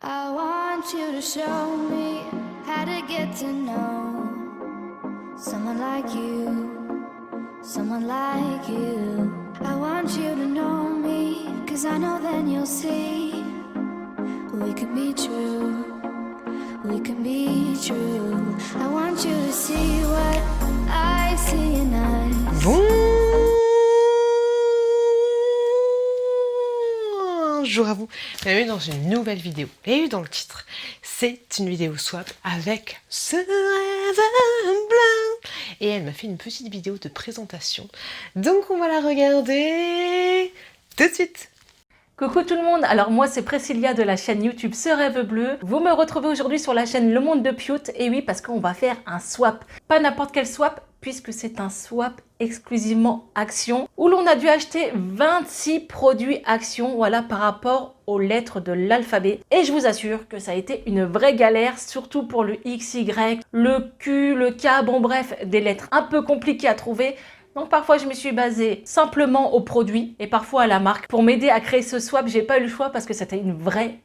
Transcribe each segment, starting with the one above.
I want you to show me how to get to know someone like you, someone like you. I want you to know me, 'cause I know then you'll see we could be true, we can be true. I want you to see what I see in us. Bonjour à vous, bienvenue dans une nouvelle vidéo. Et dans le titre, c'est une vidéo swap avec ce rêve blanc. Et elle m'a fait une petite vidéo de présentation. Donc on va la regarder tout de suite. Coucou tout le monde, alors moi c'est Priscilla de la chaîne YouTube Ce Rêve Bleu. Vous me retrouvez aujourd'hui sur la chaîne Le Monde de Piute, et oui parce qu'on va faire un swap. Pas n'importe quel swap, puisque c'est un swap exclusivement Action, où l'on a dû acheter 26 produits Action, voilà, par rapport aux lettres de l'alphabet. Et je vous assure que ça a été une vraie galère, surtout pour le X, Y, le Q, le K, bon bref, des lettres un peu compliquées à trouver. Donc parfois je me suis basée simplement au produit et parfois à la marque. Pour m'aider à créer ce swap, j'ai pas eu le choix parce que c'était une vraie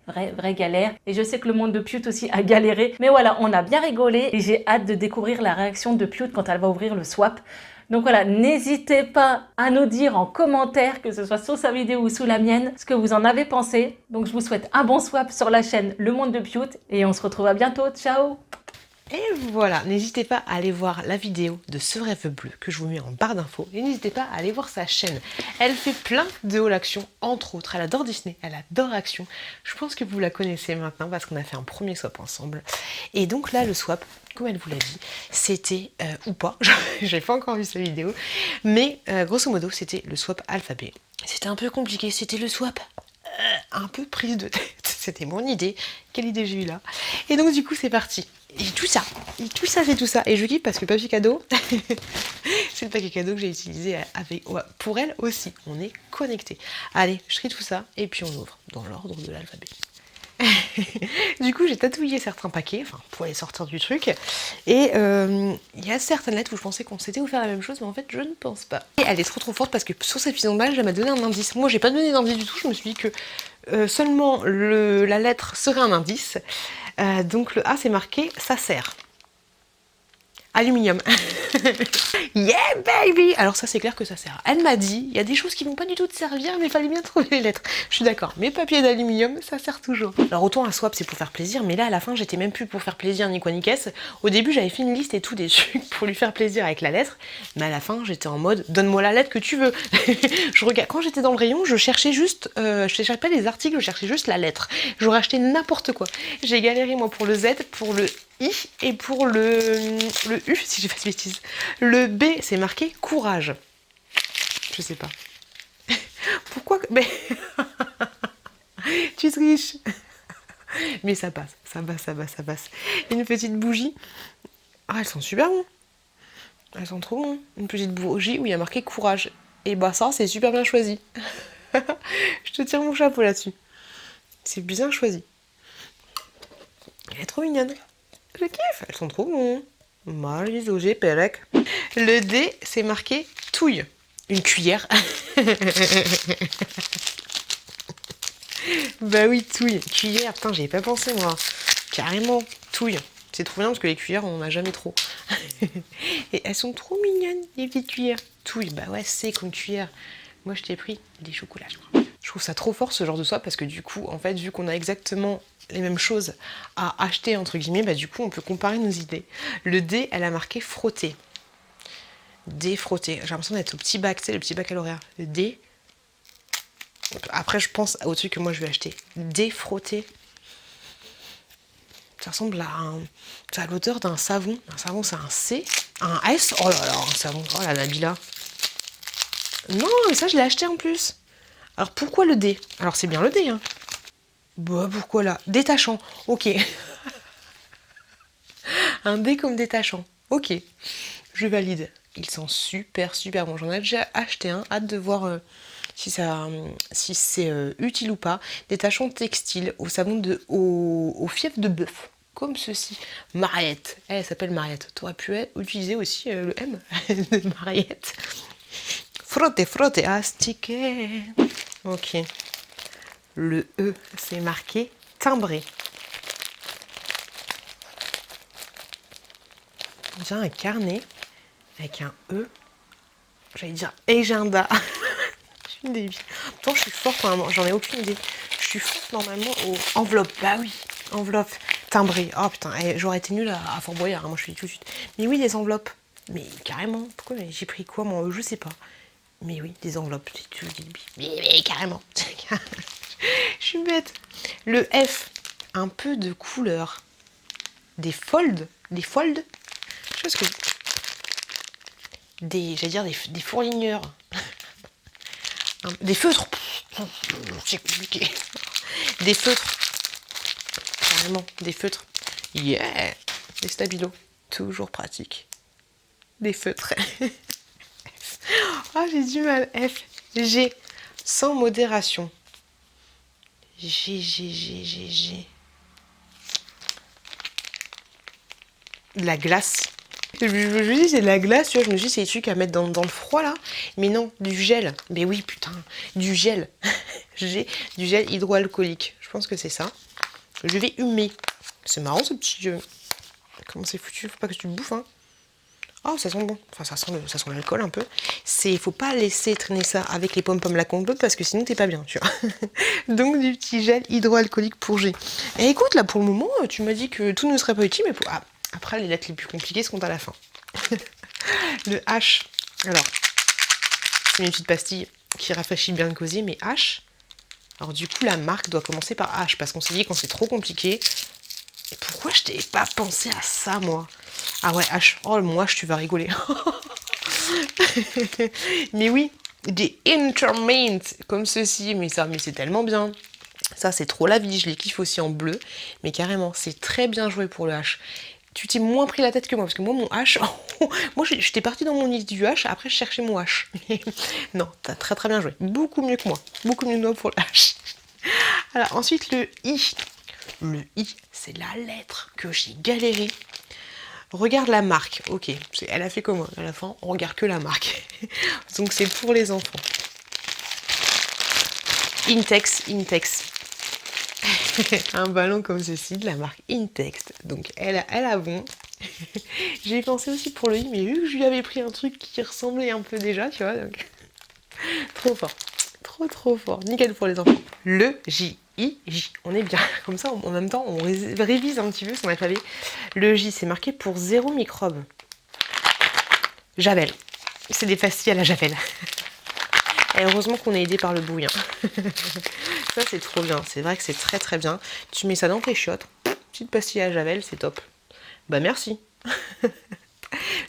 galère. Et je sais que le monde de Piute aussi a galéré. Mais voilà, on a bien rigolé et j'ai hâte de découvrir la réaction de Piute quand elle va ouvrir le swap. Donc voilà, n'hésitez pas à nous dire en commentaire, que ce soit sous sa vidéo ou sous la mienne, ce que vous en avez pensé. Donc je vous souhaite un bon swap sur la chaîne Le Monde de Piute et on se retrouve à bientôt. Ciao! Et voilà, n'hésitez pas à aller voir la vidéo de Ce Rêve Bleu que je vous mets en barre d'infos. Et n'hésitez pas à aller voir sa chaîne. Elle fait plein de haul action, entre autres. Elle adore Disney, elle adore Action. Je pense que vous la connaissez maintenant parce qu'on a fait un premier swap ensemble. Et donc là, le swap, comme elle vous l'a dit, c'était, ou pas, j'ai pas encore vu sa vidéo, mais grosso modo, c'était le swap alphabet. C'était un peu compliqué, c'était le swap un peu prise de tête. C'était mon idée. Quelle idée j'ai eu là. Et donc du coup c'est parti. Et tout ça, c'est tout ça. Et je kiffe parce que papier cadeau, c'est le paquet cadeau que j'ai utilisé avec, ouais, pour elle aussi. On est connectés. Allez, je trie tout ça et puis on ouvre dans l'ordre de l'alphabet. Du coup j'ai tatouillé certains paquets, enfin pour les sortir du truc, et il y a certaines lettres où je pensais qu'on s'était offert la même chose, mais en fait je ne pense pas. Et elle est trop forte parce que sur cette fiche d'emballage elle m'a donné un indice. Moi j'ai pas donné d'indice du tout, je me suis dit que seulement la lettre serait un indice. Donc le A c'est marqué ça sert. Aluminium. Yeah baby. Alors ça c'est clair que ça sert. Elle m'a dit, il y a des choses qui vont pas du tout te servir, mais il fallait bien trouver les lettres. Je suis d'accord, mes papiers d'aluminium, ça sert toujours. Alors autant un swap c'est pour faire plaisir, mais là à la fin j'étais même plus pour faire plaisir ni quoi ni caisse. Au début j'avais fait une liste et tout des trucs pour lui faire plaisir avec la lettre, mais à la fin j'étais en mode donne-moi la lettre que tu veux. Je regarde, quand j'étais dans le rayon je cherchais juste, je cherchais pas les articles, je cherchais juste la lettre. J'aurais acheté n'importe quoi. J'ai galéré moi pour le Z, pour le I et pour le U, si j'ai pas de bêtises. Le B, c'est marqué courage. Je sais pas. Pourquoi mais tu triches. Mais ça passe, ça passe. Une petite bougie. Ah, elles sont super bonnes. Elles sont trop bonnes. Une petite bougie où il y a marqué courage. Et bah ça, c'est super bien choisi. Je te tire mon chapeau là-dessus. C'est bien choisi. Elle est trop mignonne. Je kiffe, elles sont trop bonnes. Marie-Josée Pérec. Le D, c'est marqué touille. Une cuillère. Bah oui, touille. Cuillère, putain, j'y ai pas pensé moi. Carrément, touille. C'est trop bien parce que les cuillères, on en a jamais trop. Et elles sont trop mignonnes, les petites cuillères. Touille, bah ouais, c'est comme cuillère. Moi, je t'ai pris des chocolats, je crois. Je trouve ça trop fort ce genre de swap parce que du coup, en fait, vu qu'on a exactement les mêmes choses à acheter, entre guillemets, bah du coup, on peut comparer nos idées. Le D, elle a marqué frotter. D, frotter. J'ai l'impression d'être au petit bac, tu sais, le petit bac à l'horaire. Le D. Après, je pense au truc que moi, je vais acheter. D, frotter. Ça ressemble à l'odeur d'un savon. Un savon, c'est un C. Un S. Oh là là, un savon. Oh la Nabila. Non, mais ça, je l'ai acheté en plus. Alors, pourquoi le D? Alors, c'est bien le D, hein. Bah, pourquoi là? Détachant. Ok. Un D comme détachant. Ok. Je valide. Ils sont super bons. J'en ai déjà acheté un. Hâte de voir si c'est utile ou pas. Détachant textile au savon au fief de bœuf. Comme ceci. Mariette. Elle s'appelle Mariette. Tu aurais pu utiliser aussi le M de Mariette. Frotter, astiquer. Ok. Le E, c'est marqué timbré. On dirait un carnet avec un E. J'allais dire agenda. Je suis une débile. Pourtant, je suis forte normalement. J'en ai aucune idée. Je suis forte normalement aux enveloppes. Bah oui, enveloppes timbrées. Oh putain, j'aurais été nulle à Fort Boyard. Hein, moi, je suis tout de suite. Mais oui, des enveloppes. Mais carrément. Pourquoi j'ai pris quoi, moi? Je sais pas. Mais oui, des enveloppes. Mais carrément. Je suis bête. Le F, un peu de couleur. Des folds. Des folds. Je sais ce que j'allais dire des fourligneurs. Des feutres. C'est compliqué. Des feutres. Carrément, des feutres. Yeah. Des stabilos. Toujours pratique. Des feutres. Ah, j'ai du mal. F. G. Sans modération. G. De la glace. Je me dis c'est de la glace, tu vois, je me dis c'est des trucs à mettre dans le froid là. Mais non, du gel. Mais oui, putain, du gel. J'ai du gel hydroalcoolique. Je pense que c'est ça. Je vais humer. C'est marrant ce petit jeu. Comment c'est foutu? Faut pas que tu le bouffes, hein. Oh, ça sent bon. Enfin, ça sent l'alcool un peu. Faut pas laisser traîner ça avec les pommes la compote parce que sinon t'es pas bien, tu vois. Donc du petit gel hydroalcoolique pour G. Et écoute, là pour le moment, tu m'as dit que tout ne serait pas utile, mais après les lettres les plus compliquées se comptent à la fin. Le H. Alors, c'est une petite pastille qui rafraîchit bien le cosy, mais H. Alors du coup, la marque doit commencer par H parce qu'on s'est dit quand c'est trop compliqué. Et pourquoi je t'ai pas pensé à ça, moi? Ah ouais, H. Oh, moi, tu vas rigoler. Mais oui, des Intermint comme ceci. Mais c'est tellement bien. Ça, c'est trop la vie. Je les kiffe aussi en bleu. Mais carrément, c'est très bien joué pour le H. Tu t'es moins pris la tête que moi. Parce que moi, mon H... moi, j'étais partie dans mon liste du H. Après, je cherchais mon H. Non, t'as très très bien joué. Beaucoup mieux que moi. Beaucoup mieux que moi pour le H. Alors, ensuite, le I. Le I, c'est la lettre que j'ai galéré. Regarde la marque. Ok, elle a fait comme moi. À la fin, on regarde que la marque. Donc, c'est pour les enfants. Intex. Un ballon comme ceci de la marque Intex. Donc, elle a bon. J'ai pensé aussi pour le I, mais vu que je lui avais pris un truc qui ressemblait un peu déjà, tu vois. Donc... trop fort. Trop fort. Nickel pour les enfants. Le J. J. On est bien. Comme ça, en même temps, on révise un petit peu son alphabet. Le J, c'est marqué pour 0 microbe. Javel. C'est des pastilles à la Javel. Et heureusement qu'on est aidé par le bouillon. Ça, c'est trop bien. C'est vrai que c'est très très bien. Tu mets ça dans tes chiottes. Petite pastille à Javel, c'est top. Bah merci.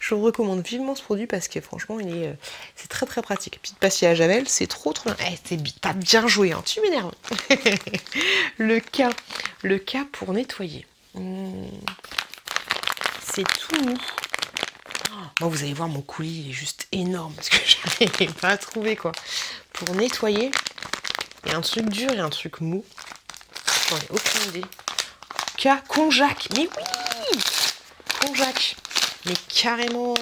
Je vous recommande vivement ce produit parce que franchement, c'est très très pratique. Petite pastille à Javel, c'est trop bien. T'as bien joué, hein. Tu m'énerves. Le K pour nettoyer. C'est tout mou. Moi, vous allez voir, mon coulis il est juste énorme parce que je n'arrivais pas à trouver quoi. Pour nettoyer, il y a un truc dur et un truc mou. J'en ai aucune idée. K, Konjac. Mais oui, Konjac. Mais carrément.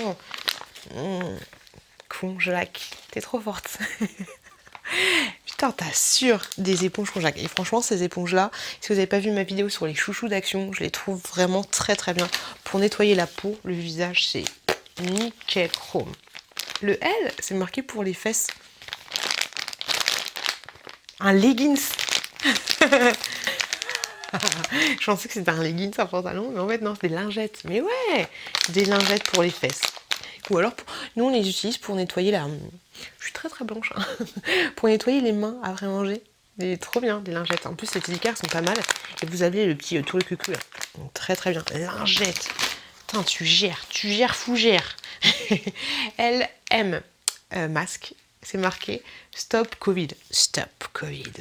Konjac. T'es trop forte. Putain, t'as sûr des éponges Konjac. Et franchement, ces éponges-là, si vous n'avez pas vu ma vidéo sur les chouchous d'Action, je les trouve vraiment très très bien. Pour nettoyer la peau, le visage, c'est nickel chrome. Le L, c'est marqué pour les fesses. Un leggings. Je pensais que c'était un leggings, un pantalon, mais en fait non, c'est des lingettes. Mais ouais, des lingettes pour les fesses. Ou alors, nous on les utilise pour nettoyer la... Je suis très très blanche. Hein. Pour nettoyer les mains après manger. Trop bien, des lingettes. En plus, ces petits écarts sont pas mal. Et vous avez le petit tour de cucu là. Donc, très très bien. Lingettes. Putain, tu gères fougères. LM. Masque. C'est marqué Stop Covid. Stop Covid.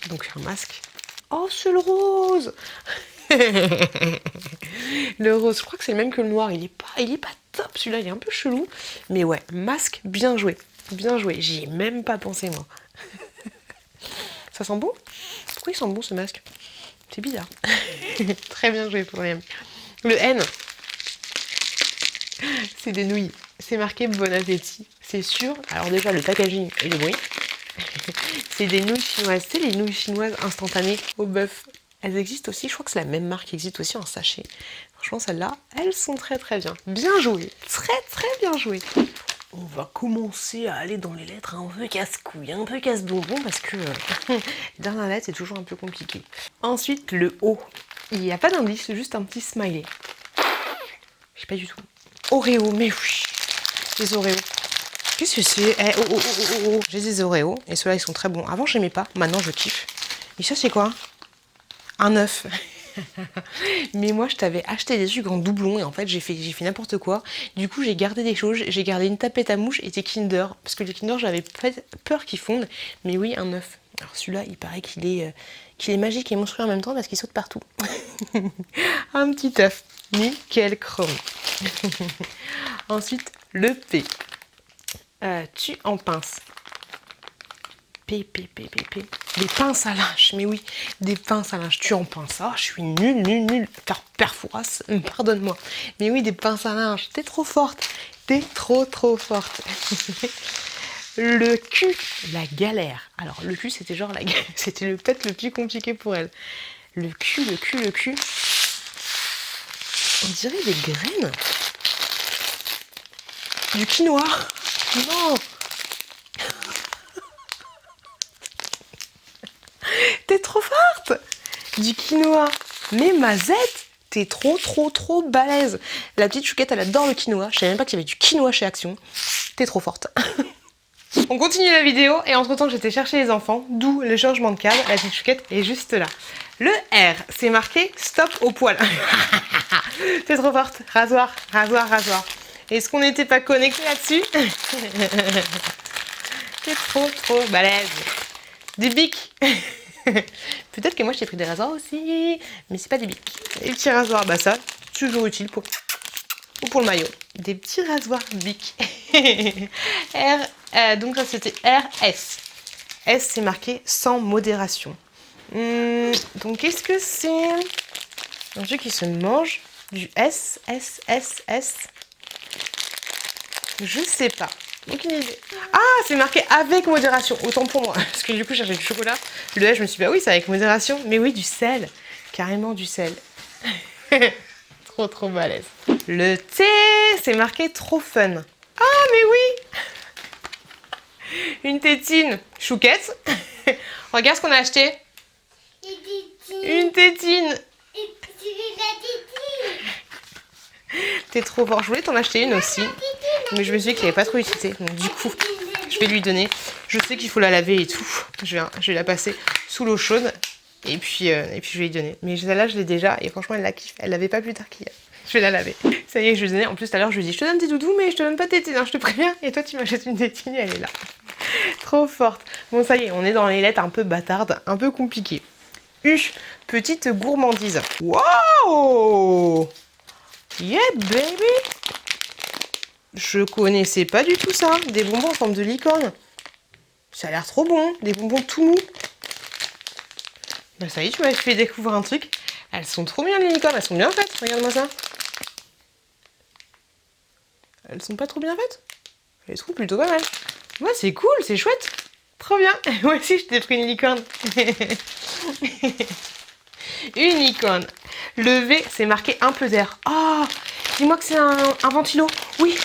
Donc un masque. Oh, c'est le rose. Le rose, je crois que c'est le même que le noir. Il est pas top celui-là, il est un peu chelou. Mais ouais, masque, bien joué. Bien joué. J'y ai même pas pensé moi. Ça sent bon? Pourquoi il sent bon ce masque? C'est bizarre. Très bien joué pour Liam. Le N. C'est des nouilles. C'est marqué bon appétit. C'est sûr. Alors déjà le packaging et le bruit. C'est des nouilles chinoises. C'est les nouilles chinoises instantanées au bœuf. Elles existent aussi, je crois que c'est la même marque qui existe aussi en sachet. Franchement, celles-là, elles sont très très bien. Bien jouées, très très bien jouées. On va commencer à aller dans les lettres un peu casse-couilles, un peu casse-bonbon, parce que les dernières lettres, c'est toujours un peu compliqué. Ensuite, le O. Il n'y a pas d'indice, c'est juste un petit smiley. Je sais pas du tout. Oreo, mais oui, les Oreos. Qu'est-ce que c'est? J'ai des Oreos, et ceux-là, ils sont très bons. Avant, j'aimais pas, maintenant, je kiffe. Et ça, c'est quoi? Un œuf. Mais moi, je t'avais acheté des trucs en doublon et en fait, j'ai fait n'importe quoi. Du coup, j'ai gardé des choses. J'ai gardé une tapette à mouche et des Kinder. Parce que les Kinder, j'avais peur qu'ils fondent. Mais oui, un œuf. Alors celui-là, il paraît qu'il est magique et monstrueux en même temps parce qu'il saute partout. Un petit œuf. Nickel chrome. Ensuite, le P. Tu en pinces. P. Des pinces à linge, mais oui, des pinces à linge. Tu en pinces. Ah, je suis nulle. Perfouras, pardonne-moi. Mais oui, des pinces à linge. T'es trop forte. T'es trop forte. Le Q, la galère. Alors, le Q, c'était genre la galère. C'était peut-être le plus compliqué pour elle. Le Q. On dirait des graines. Du quinoa. Non. T'es trop forte! Du quinoa. Mais Mazette, t'es trop balèze. La petite chouquette, elle adore le quinoa. Je savais même pas qu'il y avait du quinoa chez Action. T'es trop forte. On continue la vidéo et entre-temps, j'étais chercher les enfants, d'où le changement de cadre. La petite chouquette est juste là. Le R, c'est marqué stop au poil. T'es trop forte. Rasoir. Est-ce qu'on n'était pas connecté là-dessus? T'es trop balèze. Des bics. Peut-être que moi je t'ai pris des rasoirs aussi, mais c'est pas des bics. Les petits rasoirs, bah ça, toujours utile pour le maillot. Des petits rasoirs bics. Donc ça c'était RS. S c'est marqué sans modération. Donc qu'est-ce que c'est? Un truc qui se mange. Du S. Je sais pas. Aucune idée. Ah, c'est marqué avec modération. Autant pour moi. Parce que du coup, j'ai du chocolat. Le S, je me suis dit, bah oui, c'est avec modération. Mais oui, du sel. Carrément du sel. Trop balèze. Le T, c'est marqué trop fun. Ah, mais oui. Une tétine. Chouquette. Regarde ce qu'on a acheté. Une tétine. T'es trop fort. Je voulais t'en acheter une aussi. Mais je me suis dit qu'il n'y avait pas trop d'utilité. Donc du coup, je vais lui donner. Je sais qu'il faut la laver et tout. Je vais la passer sous l'eau chaude. Et puis je vais lui donner. Mais celle-là, je l'ai déjà. Et franchement, elle la kiffe. Elle l'avait pas plus tard qu'hier. Je vais la laver. Ça y est, je lui ai donné. En plus, tout à l'heure, je lui ai dit, je te donne tes doudous, mais je te donne pas tes tétines, je te préviens. Et toi, tu m'achètes une tétine et elle est là. Trop forte. Bon, ça y est, on est dans les lettres un peu bâtardes, un peu compliquées. U, petite gourmandise. Waouh! Yeah, baby! Je connaissais pas du tout ça. Des bonbons en forme de licorne. Ça a l'air trop bon. Des bonbons tout mous. Ben ça y est, tu m'as fait découvrir un truc. Elles sont trop bien les licornes. Elles sont bien faites. Regarde-moi ça. Elles sont pas trop bien faites? Je les trouve plutôt pas mal. Ouais, c'est cool, c'est chouette. Trop bien. Moi aussi, je t'ai pris une licorne. Une licorne. Le V, c'est marqué un peu d'air. Oh, dis-moi que c'est un ventilo. Oui.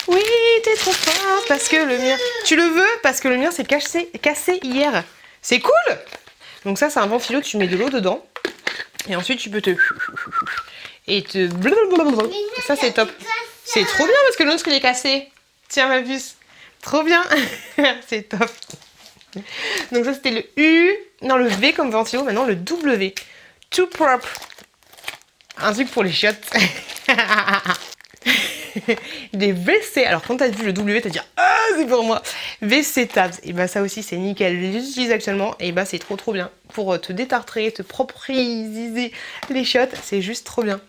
Oui, t'es trop forte parce que le mien... Tu le veux parce que le mien s'est cassé hier. C'est cool. Donc ça, c'est un ventilo, tu mets de l'eau dedans. Et ensuite, tu peux te... Et te... Ça, c'est top. C'est trop bien parce que l'autre, il est cassé. Tiens, ma puce. Trop bien. C'est top. Donc ça, c'était le U. Non, le V comme ventilo. Maintenant, le W. Too propre. Un truc pour les chiottes. Des WC. Alors, quand t'as vu le W, t'as dit ah, c'est pour moi. WC Tabs. Et bah, ça aussi, c'est nickel. Je les utilise actuellement. Et bah, c'est trop bien. Pour te détartrer, te propriser les chiottes. C'est juste trop bien.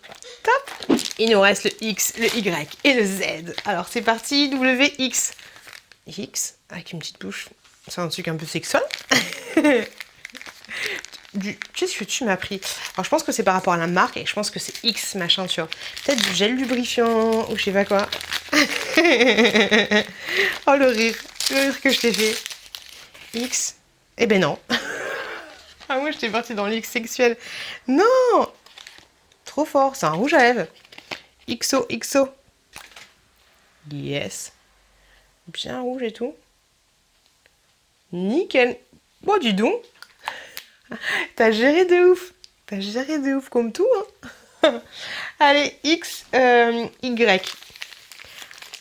Top. Il nous reste le X, le Y et le Z. Alors, c'est parti. WX. X, avec une petite bouche. C'est un truc un peu sexuel. Qu'est-ce que tu m'as pris? Alors je pense que c'est par rapport à la marque et je pense que c'est X machin, tu vois. Peut-être du gel lubrifiant ou je sais pas quoi. Oh le rire que je t'ai fait. X. Eh ben non. Ah, moi, j'étais partie dans l'X sexuel. Non! Trop fort, c'est un rouge à lèvres. XO, XO. Yes. Bien rouge et tout. Nickel. Bon, dis donc. T'as géré de ouf. T'as géré de ouf comme tout, hein. Allez, Y.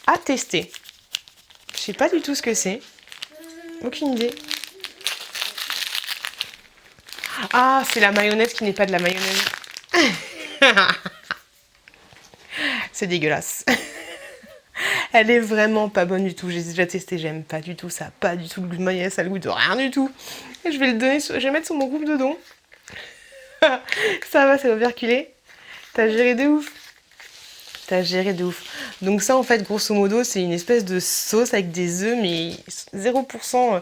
À tester. Je sais pas du tout ce que c'est. Aucune idée. Ah, c'est la mayonnaise qui n'est pas de la mayonnaise. C'est dégueulasse. Elle est vraiment pas bonne du tout. J'ai déjà testé, j'aime pas du tout. Ça a pas du tout le goût de mayonnaise, ça a le goût de rien du tout. Et je vais le donner, je vais mettre sur mon groupe de dons. Ça va perculer. T'as géré de ouf. T'as géré de ouf. Donc ça, en fait, grosso modo, c'est une espèce de sauce avec des œufs, mais 0%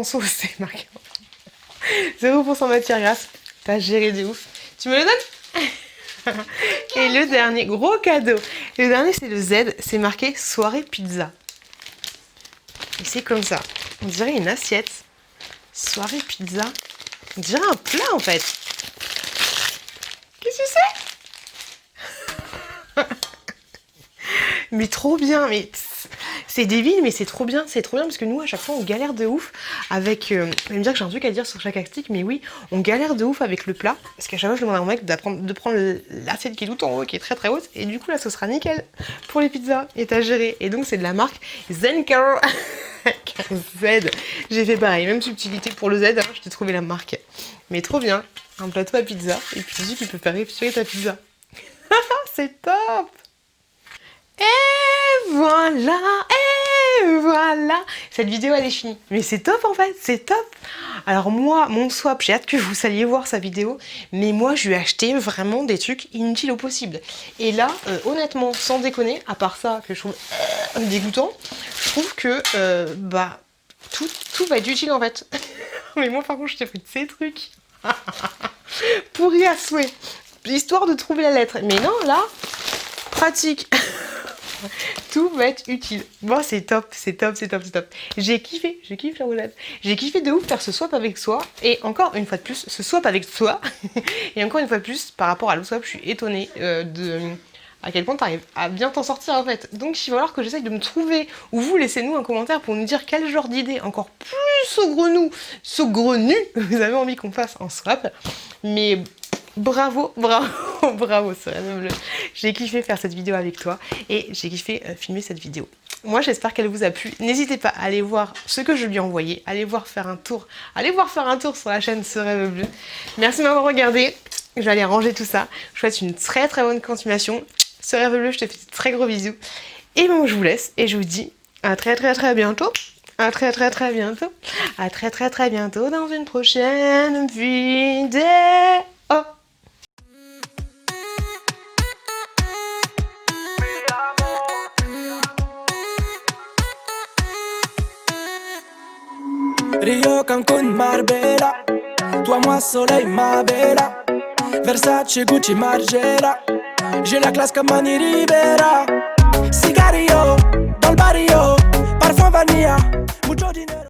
sauce, c'est marqué. 0% matière grasse. T'as géré de ouf. Tu me le donnes? Et le dernier, gros cadeau. Le dernier, c'est le Z. C'est marqué soirée pizza. Et c'est comme ça. On dirait une assiette. Soirée pizza. On dirait un plat, en fait. Qu'est-ce que c'est? Mais trop bien, mais c'est débile, mais c'est trop bien parce que nous à chaque fois on galère de ouf avec. Vous allez me dire que j'ai un truc à dire sur chaque actique, mais oui, on galère de ouf avec le plat parce qu'à chaque fois je demande à mon mec de prendre l'assiette qui est tout en haut, qui est très très haute, et du coup là ce sera nickel pour les pizzas et t'as géré. Et donc c'est de la marque Zenker. Z. J'ai fait pareil, même subtilité pour le Z, alors je t'ai trouvé la marque. Mais trop bien, un plateau à pizza et puis tu peux faire réfléchir ta pizza. C'est top! Et voilà, cette vidéo elle est finie. Mais c'est top en fait, c'est top. Alors moi, mon swap, j'ai hâte que vous alliez voir sa vidéo, mais moi je lui ai acheté vraiment des trucs inutiles au possible. Et là, honnêtement, sans déconner, à part ça que je trouve dégoûtant, je trouve que tout va être utile en fait. Mais moi par contre, je t'ai fait de ces trucs. Pourri à souhait. Histoire de trouver la lettre. Mais non, là, pratique. Tout va être utile. Bon, c'est top. J'ai kiffé la roulade. J'ai kiffé de ouf faire ce swap avec soi. Et encore une fois de plus, ce swap avec soi. Et encore une fois de plus, par rapport à l'autre swap, je suis étonnée à quel point tu arrives à bien t'en sortir en fait. Donc il va falloir que j'essaye de me trouver, ou vous laissez-nous un commentaire pour nous dire quel genre d'idée encore plus saugrenu vous avez envie qu'on fasse en swap. Mais bravo, Soraya Bleu. J'ai kiffé faire cette vidéo avec toi et j'ai kiffé filmer cette vidéo. Moi j'espère qu'elle vous a plu. N'hésitez pas à aller voir ce que je lui ai envoyé, allez voir faire un tour sur la chaîne Ce Rêve Bleu. Merci de m'avoir regardé. Je vais aller ranger tout ça. Je vous souhaite une très très bonne continuation. Ce Rêve Bleu, je te fais de très gros bisous. Et bon, je vous laisse et je vous dis à très bientôt. À très bientôt. À très bientôt dans une prochaine vidéo. Rio, Cancun, Marbella. Toi, moi, soleil, ma bella. Versace, Gucci, Margiela. J'ai la classe comme Manny Rivera. Cigarillo, dans le barrio. Parfum vanilla, mucho dinero.